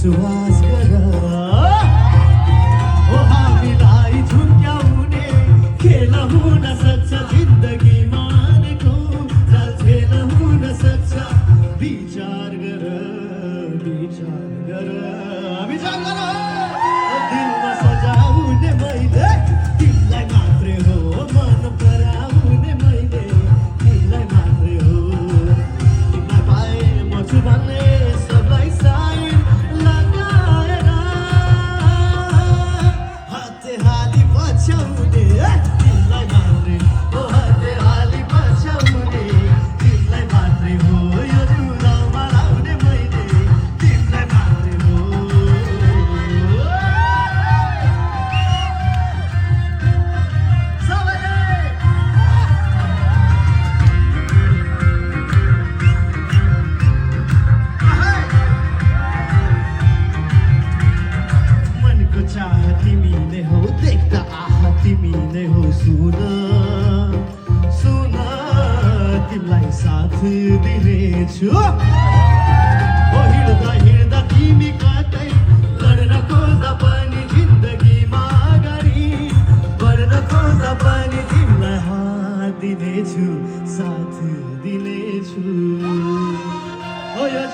विश्वास गर ओ हामीलाई झुक्याउने खेल हुन सक्छ जिन्दगीमा अनेकौ चाल खेल हुन सक्छ विचार गर विचार गर विचार गर दिलमा सजाउने मैले तिमीलाई मात्रै हो मन पराउने मैले तिमीलाई मात्रै हो तिमीलाई पाए म छु भन्ने सबलाई साइन लगाएर हाते हाली पछ्याउने तिमीलाई मात्रै हो हाते हाली पछ्याउने तिमीलाई मात्रै हो यो जुदाउमा लाउने मैले तिमीलाई मात्रै हो मनको चाह तिमी नै हो देख्दा आह तिमी नै हो सुन सुन तिमीलाई साथ दिनेछु ओ हिँड्दा हिँड्दा तिमी कतै गर्न खोज्दा पनि जिन्दगीमा अगाडि बढ्न खोज्दा पनि तिमीलाई हात दिनेछु साथ दिनेछु ओ यो